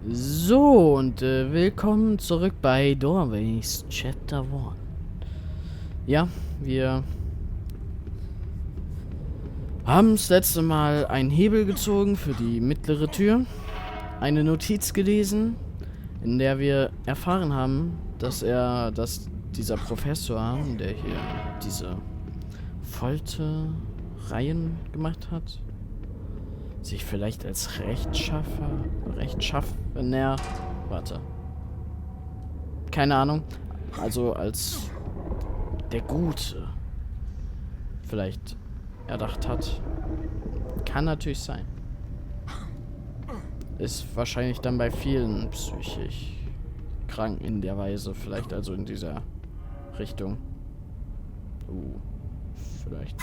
So, und willkommen zurück bei Doorways Chapter 1. Ja, wir haben das letzte Mal einen Hebel gezogen für die mittlere Tür, eine Notiz gelesen, in der wir erfahren haben, dass dieser Professor, der hier diese Folterreihen gemacht hat, sich vielleicht als Rechtschaffener, warte, keine Ahnung, also als der Gute vielleicht erdacht hat. Kann natürlich sein. Ist wahrscheinlich dann bei vielen psychisch krank in der Weise, vielleicht also in dieser Richtung. Vielleicht.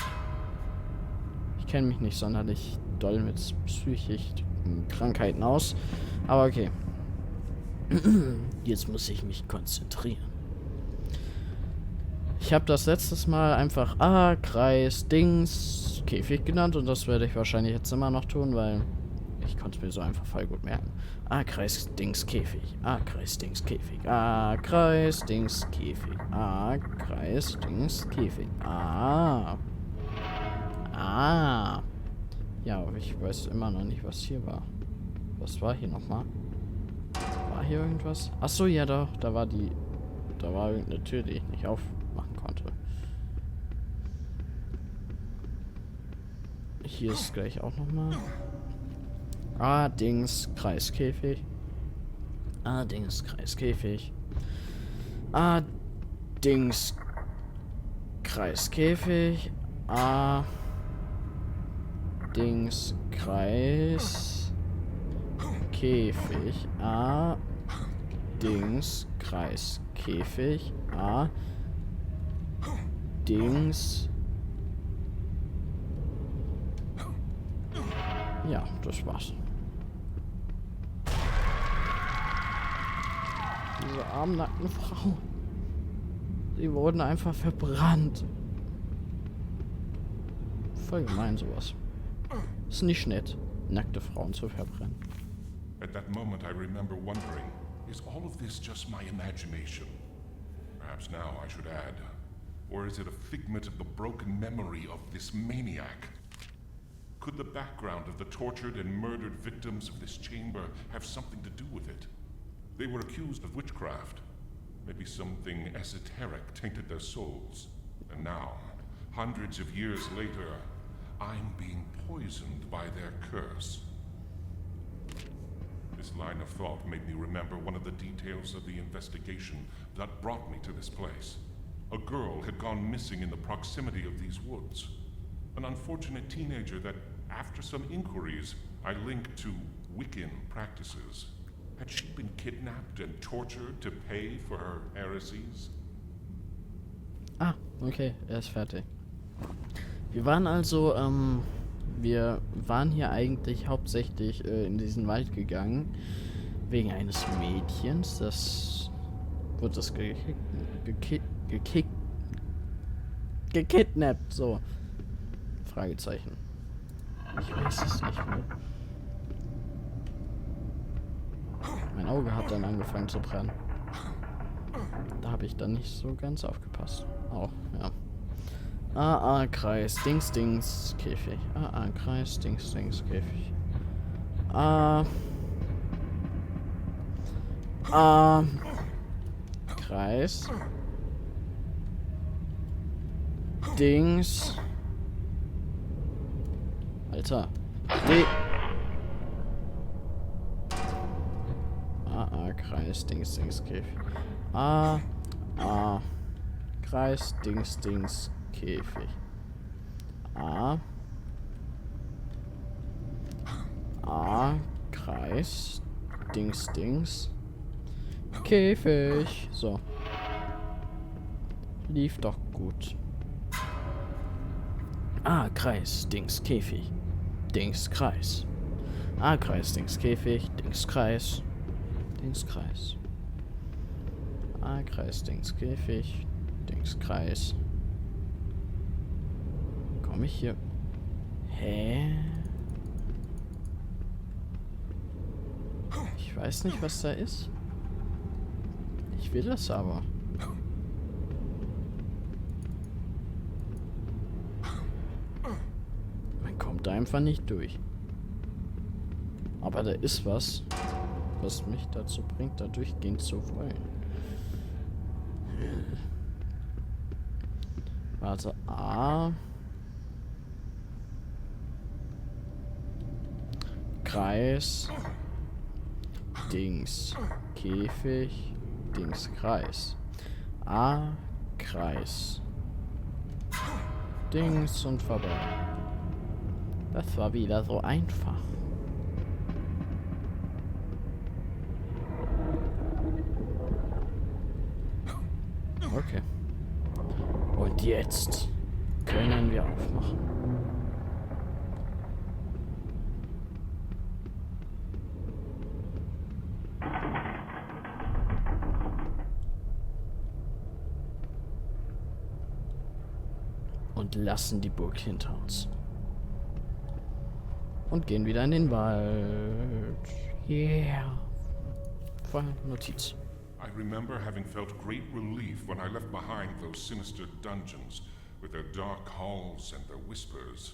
Ich kenne mich nicht sonderlich doll mit psychischen Krankheiten aus. Aber okay. Jetzt muss ich mich konzentrieren. Ich habe das letztes Mal einfach A, Kreis, Dings, Käfig genannt. Und das werde ich wahrscheinlich jetzt immer noch tun, weil ich konnte es mir so einfach voll gut merken. A, Kreis, Dings, Käfig. A, Kreis, Dings, Käfig. A, Kreis, Dings, Käfig. A, Kreis, Dings, Käfig. Ah. Ja, aber ich weiß immer noch nicht, was hier war. Was war hier nochmal? War hier irgendwas? Achso, ja doch. Da war irgendeine Tür, die ich nicht aufmachen konnte. Hier ist gleich auch nochmal. Ah, Dings, Kreiskäfig. Ah, Dings, Kreiskäfig. Ah, Dings, Kreiskäfig. Ah, Dings, Kreis, Käfig. A, Dings, Kreis, Käfig. A, Dings. Ja, das war's. Diese armen, nackten Frauen. Sie wurden einfach verbrannt. Voll gemein sowas. Ist nicht nett, nackte Frauen zu verbrennen. At that moment I remember wondering, is all of this just my imagination? Perhaps now I should add, or is it a figment of the broken memory of this maniac? Could the background of the tortured and murdered victims of this chamber have something to do with it? They were accused of witchcraft. Maybe something esoteric tainted their souls. And now, hundreds of years later, I'm being poisoned by their curse. This line of thought made me remember one of the details of the investigation that brought me to this place. A girl had gone missing in the proximity of these woods. An unfortunate teenager that, after some inquiries, I linked to Wiccan practices. Had she been kidnapped and tortured to pay for her heresies? Ah, okay, er ist fertig. Wir waren also, wir waren hier eigentlich hauptsächlich in diesen Wald gegangen, wegen eines Mädchens, das wurde das gekidnappt, so. Fragezeichen. Ich weiß es nicht mehr. Mein Auge hat dann angefangen zu brennen. Da habe ich dann nicht so ganz aufgepasst. Auch, ja. A, Kreis, Dings, Dings, Käfig. A, Kreis, Dings, Dings, Käfig. Kreis. Dings. Alter. Kreis, Dings, Dings, Käfig. Kreis, Dings, Dings, Käfig. Kreis, Dings, Dings, Käfig. So. Lief doch gut. Kreis, Dings, Käfig. Dings, Kreis. Kreis, Dings, Käfig. Dings, Kreis. Dings, Kreis. Kreis, Dings, Käfig. Dings, Kreis. Komme ich hier? Hä? Ich Ich weiß nicht, was da ist. Ich will es aber. Man kommt da einfach nicht durch. Aber da ist was, was mich dazu bringt, da durchgehen zu wollen. Warte, A. Kreis. Dings. Käfig. Dings. Kreis. A. Kreis. Dings und vorbei. Das war wieder so einfach. Okay. Und jetzt können wir aufmachen. Und lassen die Burg hinter uns. Und gehen wieder in den Wald. Yeah. Vorher Notiz. I remember having felt great relief when I left behind those sinister dungeons with their dark halls and their whispers.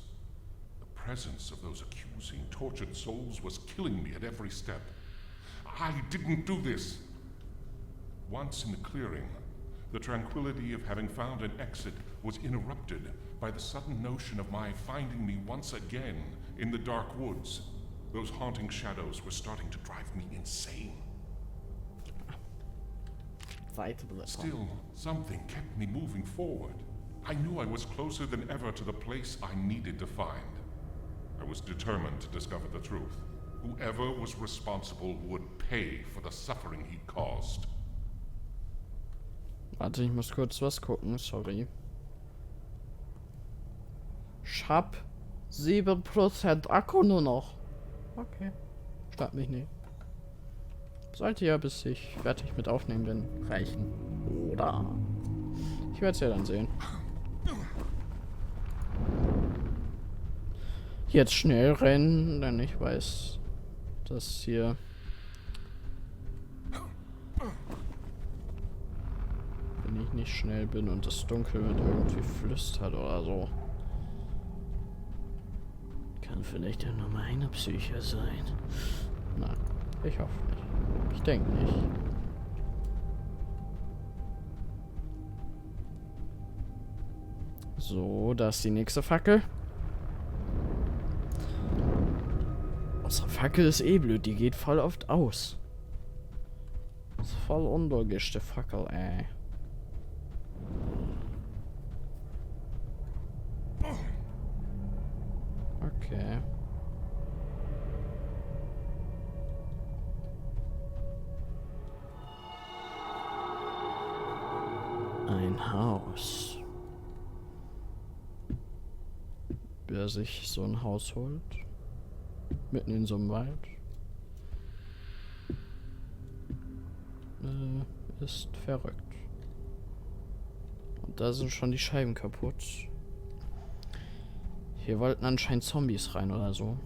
The presence of those accusing, tortured souls was killing me at every step. I didn't do this. Once in the clearing, the tranquility of having found an exit was interrupted by the sudden notion of my finding me once again in the dark woods. Those haunting shadows were starting to drive me insane. Still, something kept me moving forward. I knew I was closer than ever to the place I needed to find. I was determined to discover the truth. Whoever was responsible would pay for the suffering he caused. Warte, ich muss kurz was gucken, sorry. Ich hab 7% Akku nur noch. Okay. Stört mich nicht. Sollte ja, bis ich fertig mit Aufnehmen bin, reichen. Oder? Ich werde es ja dann sehen. Jetzt schnell rennen, denn ich weiß, dass hier... Wenn ich nicht schnell bin und das Dunkel mit irgendwie flüstert oder so. Kann vielleicht ja nur meine Psyche sein. Nein, ich hoffe nicht. Ich denke nicht. So, da ist die nächste Fackel. Unsere Fackel ist eh blöd, die geht voll oft aus. Ist voll unlogisch, die Fackel, ey. Okay. Ein Haus. Wer sich so ein Haus holt, mitten in so einem Wald, ist verrückt. Und da sind schon die Scheiben kaputt. Hier wollten anscheinend Zombies rein oder so.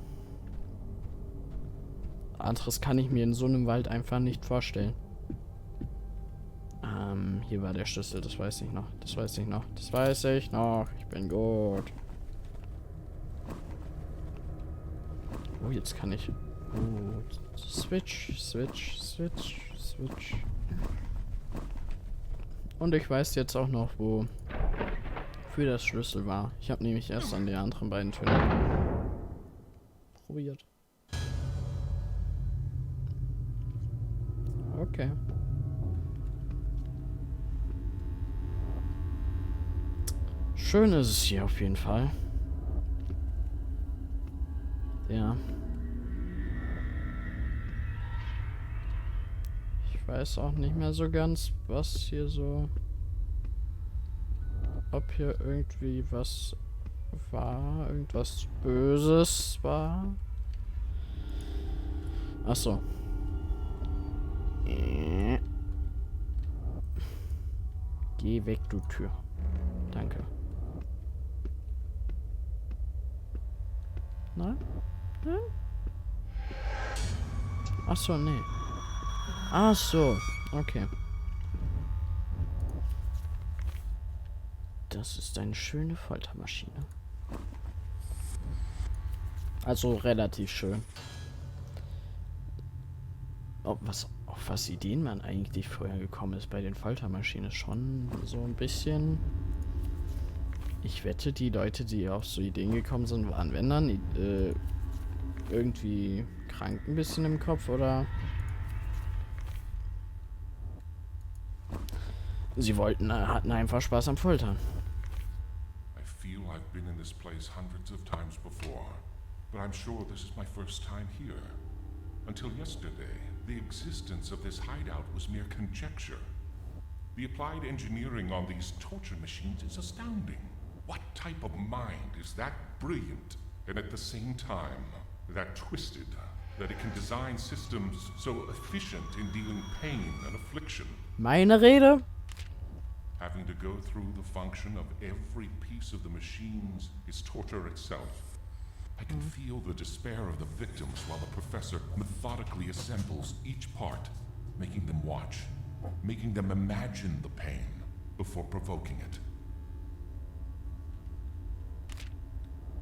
Anderes kann ich mir in so einem Wald einfach nicht vorstellen. Hier war der Schlüssel, das weiß ich noch. Das weiß ich noch. Das weiß ich noch. Ich bin gut. Oh, jetzt kann ich... Oh, Switch. Und ich weiß jetzt auch noch, wo für das Schlüssel war. Ich habe nämlich erst an den anderen beiden Türen probiert. Okay. Schön ist es hier auf jeden Fall. Ja. Ich weiß auch nicht mehr so ganz, was hier so... Ob hier irgendwie was war, irgendwas Böses war. Ach so. Geh weg, du Tür. Danke. Nein? Nein? Ach so, nee. Ach so, okay. Das ist eine schöne Foltermaschine. Also relativ schön. Auf was Ideen man eigentlich vorher gekommen ist bei den Foltermaschinen, ist schon so ein bisschen... Ich wette, die Leute, die auf so Ideen gekommen sind, waren, wenn dann, irgendwie krank ein bisschen im Kopf oder... Sie hatten einfach Spaß am Foltern. I feel I've been in this place hundreds of times before, but I'm sure this is my first time here. Until yesterday, the existence of this hideout was mere conjecture. The applied engineering on these torture machines is astounding. What type of mind is that brilliant, and at the same time, that twisted, that it can design systems so efficient in dealing pain and affliction? Meine Rede? Having to go through the function of every piece of the machines is torture itself. I can feel the despair of the victims while the professor methodically assembles each part, making them watch, making them imagine the pain before provoking it.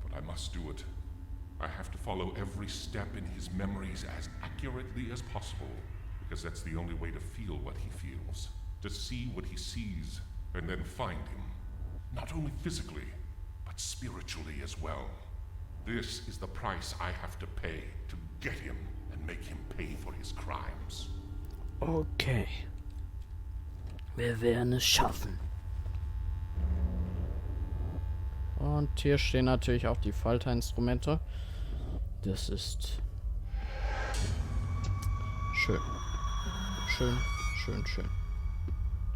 But I must do it. I have to follow every step in his memories as accurately as possible, because that's the only way to feel what he feels, to see what he sees, and then find him. Not only physically, but spiritually as well. This is the price I have to pay to get him and make him pay for his crimes. Okay. Wir werden es schaffen. Und hier stehen natürlich auch die Folterinstrumente. Das ist schön. Schön, schön, schön.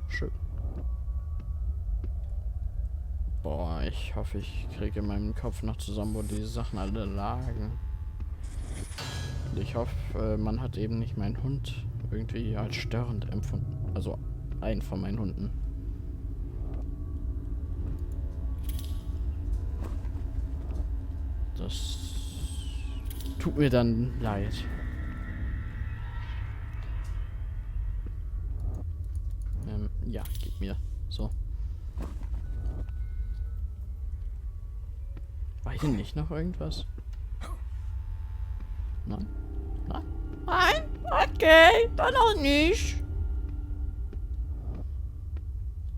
Schön. Boah, ich hoffe, ich kriege in meinem Kopf noch zusammen, wo diese Sachen alle lagen. Und ich hoffe, man hat eben nicht meinen Hund irgendwie als störend empfunden. Also einen von meinen Hunden. Das tut mir dann leid. Ja, gib mir. So. War hier nicht noch irgendwas? Nein? Nein? Nein? Okay, dann auch nicht.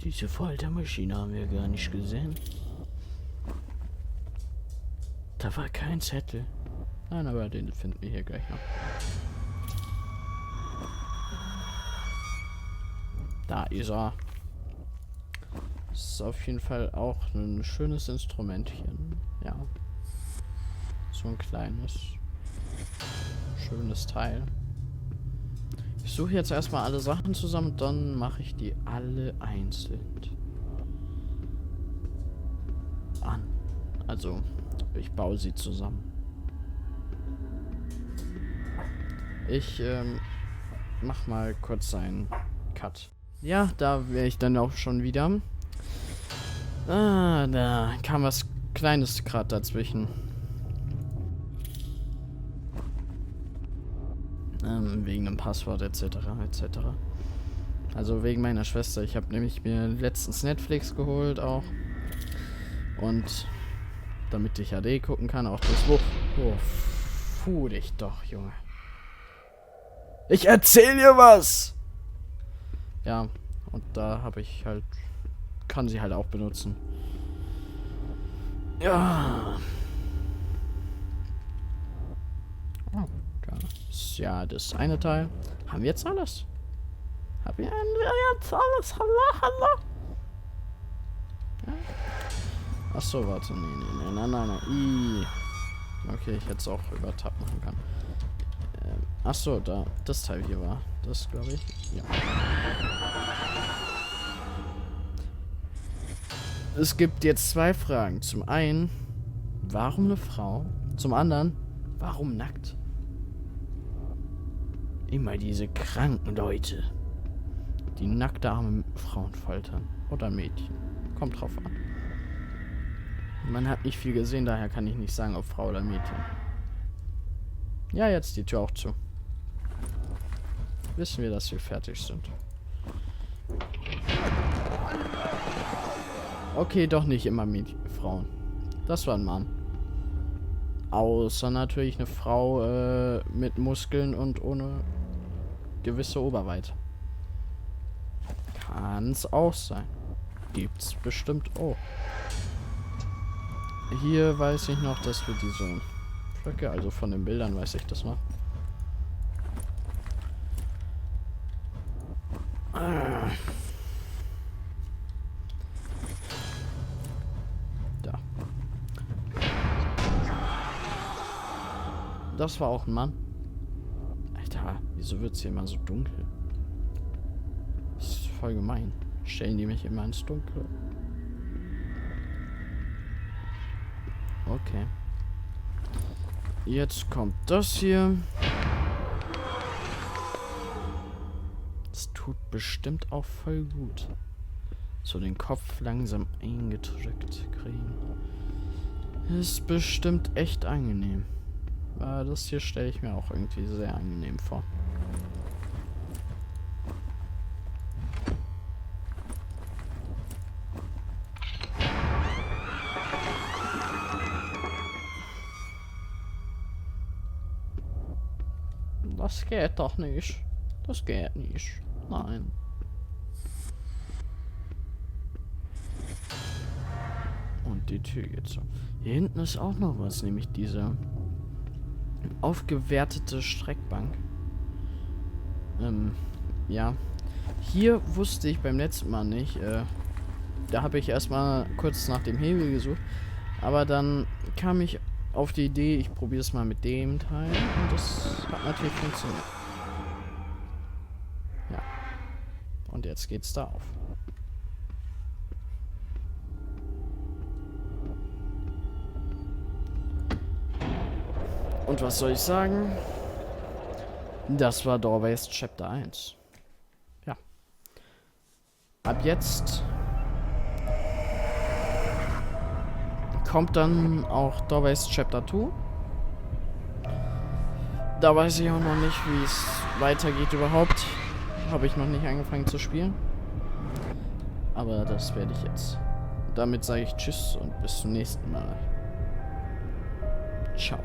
Diese Foltermaschine haben wir gar nicht gesehen. Da war kein Zettel. Nein, aber den finden wir hier gleich noch. Da ist er. Das ist auf jeden Fall auch ein schönes Instrumentchen. Ja. So ein kleines, schönes Teil. Ich suche jetzt erstmal alle Sachen zusammen und dann mache ich die alle einzeln an. Also, ich baue sie zusammen. Ich mach mal kurz einen Cut. Ja, da wäre ich dann auch schon wieder. Ah, da kam was Kleines gerade dazwischen. Wegen dem Passwort etc. etc. Also wegen meiner Schwester. Ich habe nämlich mir letztens Netflix geholt auch. Und damit ich HD gucken kann, auch das Buch. Oh, fuh dich doch, Junge. Ich erzähl dir was! Ja, und da habe ich halt... Kann sie halt auch benutzen. Ja. Oh, da ist ja das eine Teil. Haben wir jetzt alles? Haben wir jetzt alles? Hallo, hallo? Ja. Achso, warte. Nee. Okay, ich hätte es auch über Tab machen können. Achso, da. Das Teil hier war. Das, glaube ich. Ja. Es gibt jetzt zwei Fragen. Zum einen, warum eine Frau? Zum anderen, warum nackt? Immer diese kranken Leute, die nackte arme Frauen foltern. Oder Mädchen. Kommt drauf an. Man hat nicht viel gesehen, daher kann ich nicht sagen, ob Frau oder Mädchen. Ja, jetzt die Tür auch zu. wissen wir, dass wir fertig sind. Okay, doch nicht immer Frauen. Das war ein Mann. Außer natürlich eine Frau mit Muskeln und ohne gewisse Oberweite. Kann's auch sein. Gibt's bestimmt auch. Hier weiß ich noch, dass wir diese Flöcke, also von den Bildern weiß ich das noch. Da. Das war auch ein Mann. Alter, wieso wird's hier immer so dunkel? Das ist voll gemein. Stellen die mich immer ins Dunkle. Okay. Jetzt kommt das hier. Das tut bestimmt auch voll gut. So den Kopf langsam eingedrückt kriegen. Ist bestimmt echt angenehm. Das hier stelle ich mir auch irgendwie sehr angenehm vor. Das geht doch nicht. Das geht nicht. Nein. Und die Tür geht so. Hier hinten ist auch noch was, nämlich diese aufgewertete Streckbank. Ja. Hier wusste ich beim letzten Mal nicht. Da habe ich erstmal kurz nach dem Hebel gesucht. Aber dann kam ich auf die Idee, ich probiere es mal mit dem Teil. Und das hat natürlich funktioniert. Ja. Und jetzt geht's da auf. Und was soll ich sagen? Das war Doorways Chapter 1. Ja. Ab jetzt kommt dann auch Doorways Chapter 2. Da weiß ich auch noch nicht, wie es weitergeht überhaupt. Habe ich noch nicht angefangen zu spielen. Aber das werde ich jetzt. Damit sage ich Tschüss und bis zum nächsten Mal. Ciao.